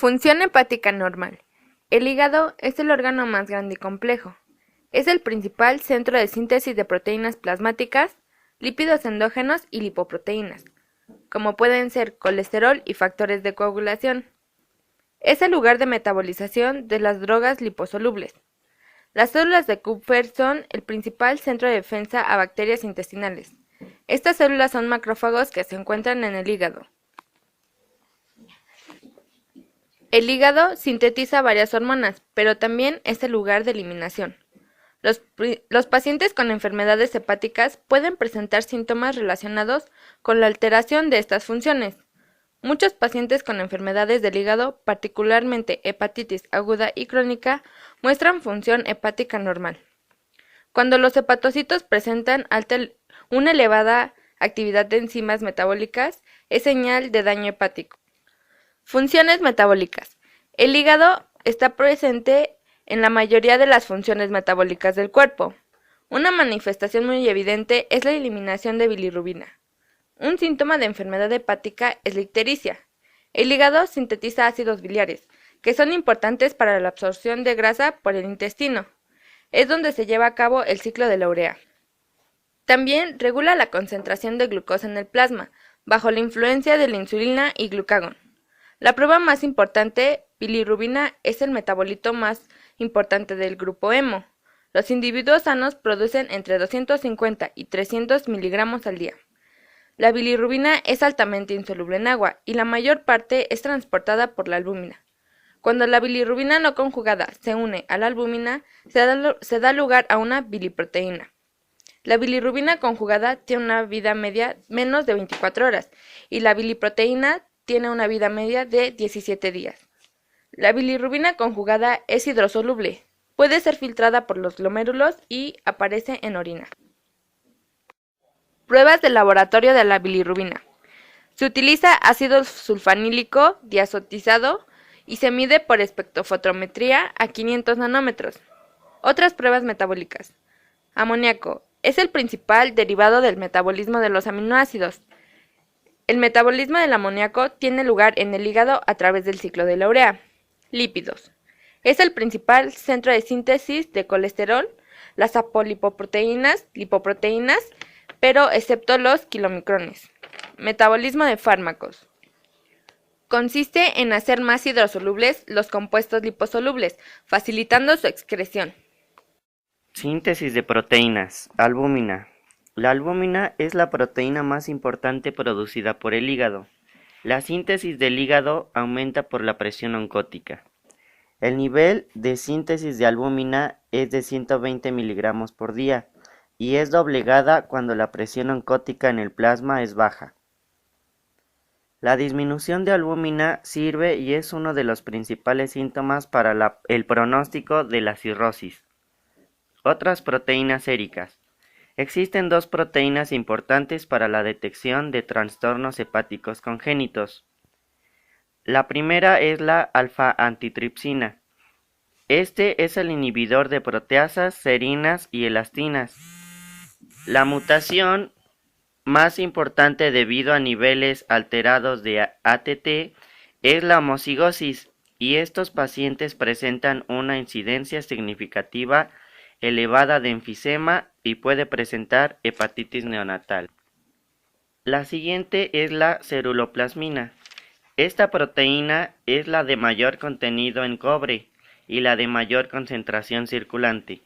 Función hepática normal. El hígado es el órgano más grande y complejo. Es el principal centro de síntesis de proteínas plasmáticas, lípidos endógenos y lipoproteínas, como pueden ser colesterol y factores de coagulación. Es el lugar de metabolización de las drogas liposolubles. Las células de Kupffer son el principal centro de defensa a bacterias intestinales. Estas células son macrófagos que se encuentran en el hígado. El hígado sintetiza varias hormonas, pero también es el lugar de eliminación. Los pacientes con enfermedades hepáticas pueden presentar síntomas relacionados con la alteración de estas funciones. Muchos pacientes con enfermedades del hígado, particularmente hepatitis aguda y crónica, muestran función hepática normal. Cuando los hepatocitos presentan una elevada actividad de enzimas metabólicas, es señal de daño hepático. Funciones metabólicas. El hígado está presente en la mayoría de las funciones metabólicas del cuerpo. Una manifestación muy evidente es la eliminación de bilirrubina. Un síntoma de enfermedad hepática es la ictericia. El hígado sintetiza ácidos biliares, que son importantes para la absorción de grasa por el intestino. Es donde se lleva a cabo el ciclo de la urea. También regula la concentración de glucosa en el plasma, bajo la influencia de la insulina y glucagón. La prueba más importante, bilirrubina, es el metabolito más importante del grupo hemo. Los individuos sanos producen entre 250 y 300 miligramos al día. La bilirrubina es altamente insoluble en agua y la mayor parte es transportada por la albúmina. Cuando la bilirrubina no conjugada se une a la albúmina, se da lugar a una biliproteína. La bilirrubina conjugada tiene una vida media menos de 24 horas y la biliproteína tiene una vida media de 17 días. La bilirrubina conjugada es hidrosoluble, puede ser filtrada por los glomérulos y aparece en orina. Pruebas de laboratorio de la bilirrubina. Se utiliza ácido sulfanílico diazotizado y se mide por espectrofotometría a 500 nanómetros. Otras pruebas metabólicas. Amoníaco. Es el principal derivado del metabolismo de los aminoácidos. El metabolismo del amoníaco tiene lugar en el hígado a través del ciclo de la urea. Lípidos. Es el principal centro de síntesis de colesterol, las apolipoproteínas, lipoproteínas, pero excepto los kilomicrones. Metabolismo de fármacos. Consiste en hacer más hidrosolubles los compuestos liposolubles, facilitando su excreción. Síntesis de proteínas. Albúmina. La albúmina es la proteína más importante producida por el hígado. La síntesis del hígado aumenta por la presión oncótica. El nivel de síntesis de albúmina es de 120 miligramos por día y es doblegada cuando la presión oncótica en el plasma es baja. La disminución de albúmina sirve y es uno de los principales síntomas para el pronóstico de la cirrosis. Otras proteínas séricas. Existen dos proteínas importantes para la detección de trastornos hepáticos congénitos. La primera es la alfa-antitripsina. Este es el inhibidor de proteasas, serinas y elastinas. La mutación más importante debido a niveles alterados de ATT es la homocigosis y estos pacientes presentan una incidencia significativa elevada de enfisema y puede presentar hepatitis neonatal. La siguiente es la ceruloplasmina. Esta proteína es la de mayor contenido en cobre y la de mayor concentración circulante.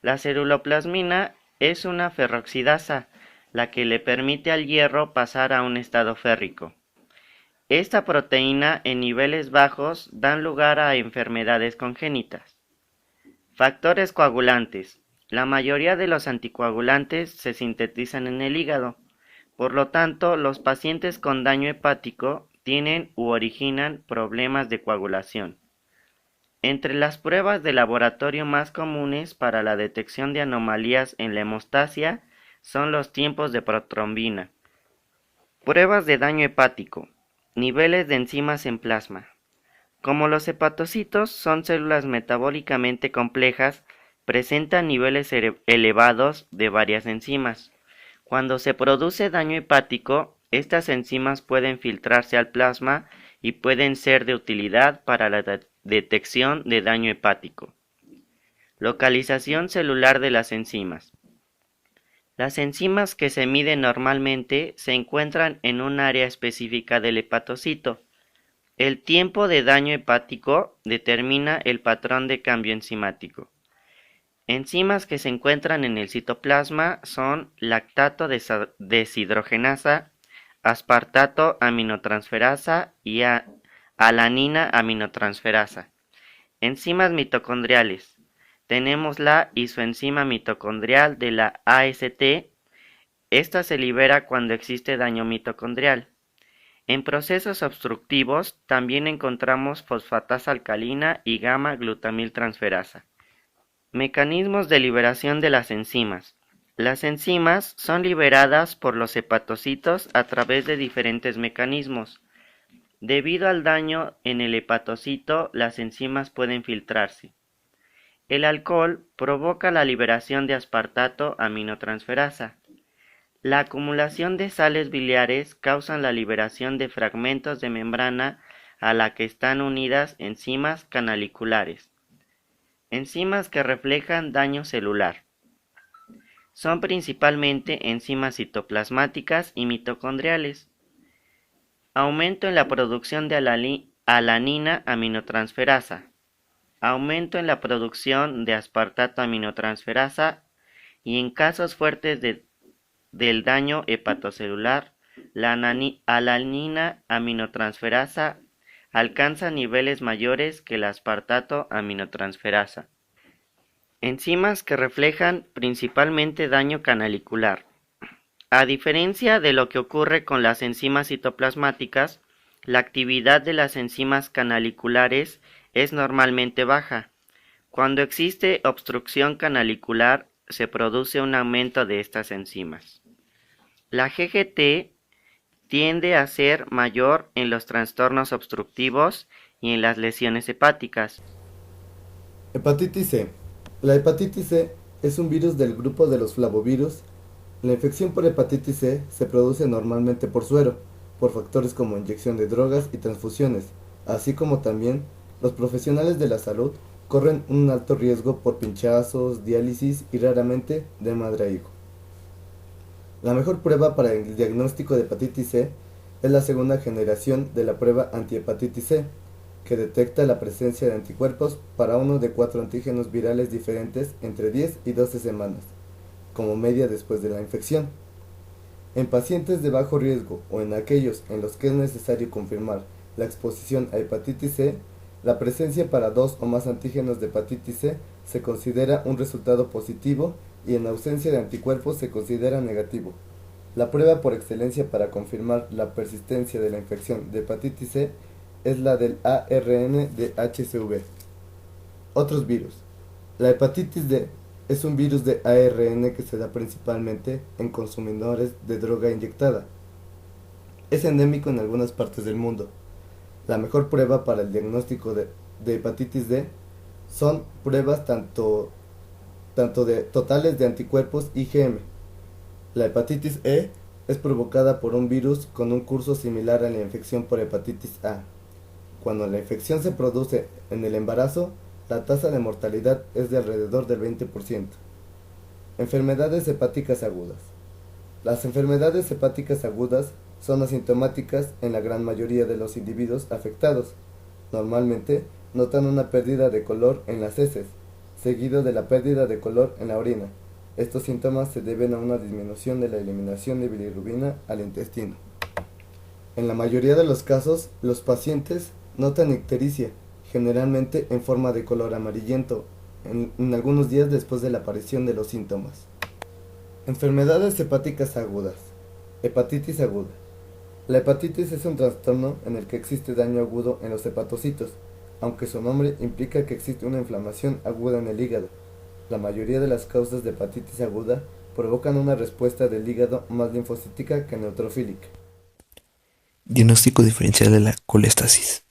La ceruloplasmina es una ferroxidasa, la que le permite al hierro pasar a un estado férrico. Esta proteína en niveles bajos dan lugar a enfermedades congénitas. Factores coagulantes. La mayoría de los anticoagulantes se sintetizan en el hígado. Por lo tanto, los pacientes con daño hepático tienen u originan problemas de coagulación. Entre las pruebas de laboratorio más comunes para la detección de anomalías en la hemostasia son los tiempos de protrombina. Pruebas de daño hepático. Niveles de enzimas en plasma. Como los hepatocitos son células metabólicamente complejas, presentan niveles elevados de varias enzimas. Cuando se produce daño hepático, estas enzimas pueden filtrarse al plasma y pueden ser de utilidad para la detección de daño hepático. Localización celular de las enzimas. Las enzimas que se miden normalmente se encuentran en un área específica del hepatocito. El tiempo de daño hepático determina el patrón de cambio enzimático. Enzimas que se encuentran en el citoplasma son lactato deshidrogenasa, aspartato aminotransferasa y alanina aminotransferasa. Enzimas mitocondriales. Tenemos la isoenzima mitocondrial de la AST. Esta se libera cuando existe daño mitocondrial. En procesos obstructivos también encontramos fosfatasa alcalina y gamma-glutamiltransferasa. Mecanismos de liberación de las enzimas. Las enzimas son liberadas por los hepatocitos a través de diferentes mecanismos. Debido al daño en el hepatocito, las enzimas pueden filtrarse. El alcohol provoca la liberación de aspartato aminotransferasa. La acumulación de sales biliares causa la liberación de fragmentos de membrana a la que están unidas enzimas canaliculares. Enzimas que reflejan daño celular. Son principalmente enzimas citoplasmáticas y mitocondriales. Aumento en la producción de alanina aminotransferasa. Aumento en la producción de aspartato aminotransferasa y en casos fuertes del daño hepatocelular, la alanina aminotransferasa alcanza niveles mayores que el aspartato aminotransferasa. Enzimas que reflejan principalmente daño canalicular. A diferencia de lo que ocurre con las enzimas citoplasmáticas, la actividad de las enzimas canaliculares es normalmente baja. Cuando existe obstrucción canalicular, se produce un aumento de estas enzimas. La GGT tiende a ser mayor en los trastornos obstructivos y en las lesiones hepáticas. Hepatitis C. La hepatitis C es un virus del grupo de los flavovirus. La infección por hepatitis C se produce normalmente por suero, por factores como inyección de drogas y transfusiones, así como también los profesionales de la salud corren un alto riesgo por pinchazos, diálisis y raramente de madre a hijo. La mejor prueba para el diagnóstico de hepatitis C es la segunda generación de la prueba antihepatitis C, que detecta la presencia de anticuerpos para uno de 4 antígenos virales diferentes entre 10 y 12 semanas, como media después de la infección. En pacientes de bajo riesgo o en aquellos en los que es necesario confirmar la exposición a hepatitis C, la presencia para 2 o más antígenos de hepatitis C se considera un resultado positivo y en ausencia de anticuerpos se considera negativo. La prueba por excelencia para confirmar la persistencia de la infección de hepatitis C es la del ARN de HCV. Otros virus. La hepatitis D es un virus de ARN que se da principalmente en consumidores de droga inyectada. Es endémico en algunas partes del mundo. La mejor prueba para el diagnóstico de hepatitis D son pruebas tanto de totales de anticuerpos IgM. La hepatitis E es provocada por un virus con un curso similar a la infección por hepatitis A. Cuando la infección se produce en el embarazo, la tasa de mortalidad es de alrededor del 20%. Enfermedades hepáticas agudas. Las enfermedades hepáticas agudas son asintomáticas en la gran mayoría de los individuos afectados. Normalmente notan una pérdida de color en las heces, seguido de la pérdida de color en la orina. Estos síntomas se deben a una disminución de la eliminación de bilirrubina al intestino. En la mayoría de los casos, los pacientes notan ictericia, generalmente en forma de color amarillento, en algunos días después de la aparición de los síntomas. Enfermedades hepáticas agudas. Hepatitis aguda. La hepatitis es un trastorno en el que existe daño agudo en los hepatocitos, aunque su nombre implica que existe una inflamación aguda en el hígado. La mayoría de las causas de hepatitis aguda provocan una respuesta del hígado más linfocítica que neutrofílica. Diagnóstico diferencial de la colestasis.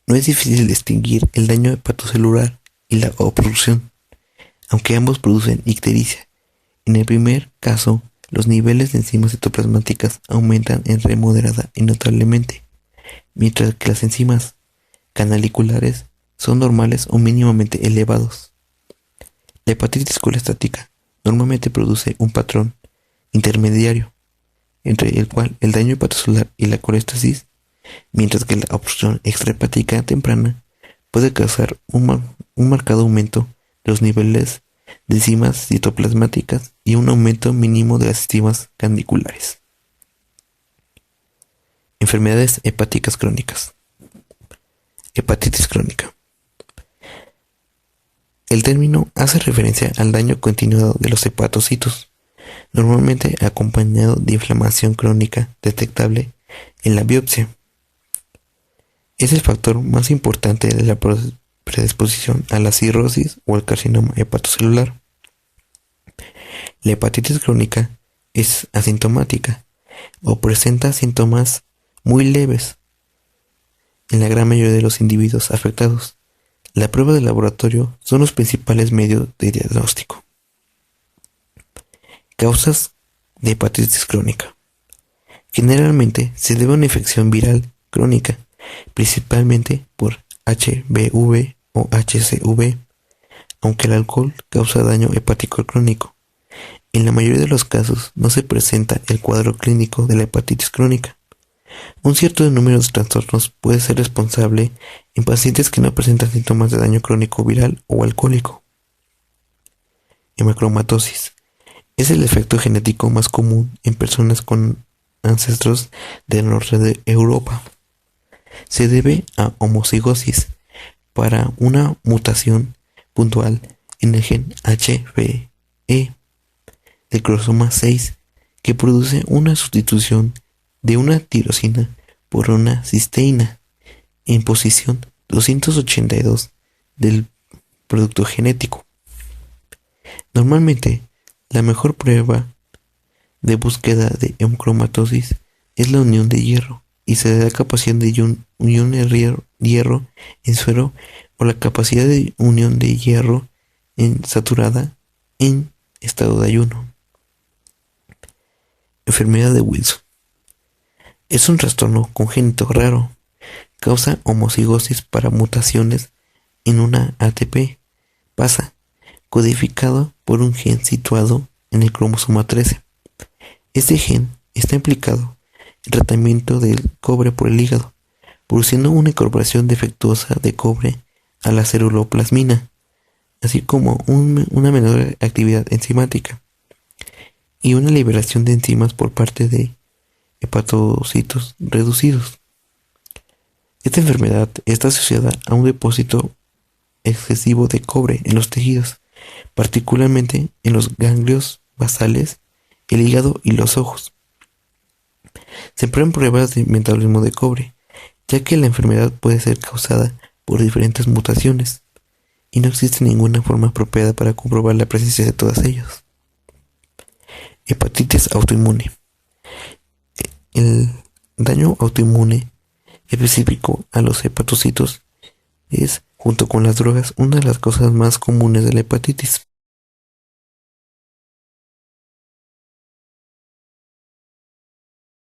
No es difícil distinguir el daño hepatocelular y la obstrucción, aunque ambos producen ictericia. En el primer caso, los niveles de enzimas citoplasmáticas aumentan entre moderada y notablemente. mientras que las enzimas canaliculares son normales o mínimamente elevados. La hepatitis colestática normalmente produce un patrón intermediario entre el cual el daño hepatocelular y la colestasis, mientras que la obstrucción extrahepática temprana puede causar un marcado aumento de los niveles de enzimas citoplasmáticas y un aumento mínimo de las enzimas caniculares. Enfermedades hepáticas crónicas. Hepatitis crónica. El término hace referencia al daño continuado de los hepatocitos, normalmente acompañado de inflamación crónica detectable en la biopsia. Es el factor más importante de la predisposición a la cirrosis o al carcinoma hepatocelular. La hepatitis crónica es asintomática o presenta síntomas muy leves en la gran mayoría de los individuos afectados. La prueba de laboratorio son los principales medios de diagnóstico. Causas de hepatitis crónica. Generalmente se debe a una infección viral crónica, principalmente por HBV o HCV, aunque el alcohol causa daño hepático crónico. En la mayoría de los casos no se presenta el cuadro clínico de la hepatitis crónica. Un cierto número de trastornos puede ser responsable en pacientes que no presentan síntomas de daño crónico viral o alcohólico. Hemocromatosis. Es el efecto genético más común en personas con ancestros del norte de Europa. Se debe a homocigosis para una mutación puntual en el gen HBE del cromosoma 6 que produce una sustitución de una tirosina por una cisteína en posición 282 del producto genético. Normalmente, la mejor prueba de búsqueda de hemocromatosis es la unión de hierro y se da la capacidad de unión de hierro en suero o la capacidad de unión de hierro en saturada en estado de ayuno. Enfermedad de Wilson. Es un trastorno congénito raro. Causa homocigosis para mutaciones en una ATP. Pasa, codificado por un gen situado en el cromosoma 13. Este gen está implicado en el tratamiento del cobre por el hígado, produciendo una incorporación defectuosa de cobre a la ceruloplasmina, así como una menor actividad enzimática y una liberación de enzimas por parte de hepatocitos reducidos. Esta enfermedad está asociada a un depósito excesivo de cobre en los tejidos, particularmente en los ganglios basales, el hígado y los ojos. Se emplean pruebas de metabolismo de cobre, ya que la enfermedad puede ser causada por diferentes mutaciones, y no existe ninguna forma apropiada para comprobar la presencia de todas ellas. Hepatitis autoinmune. El daño autoinmune específico a los hepatocitos es, junto con las drogas, una de las causas más comunes de la hepatitis.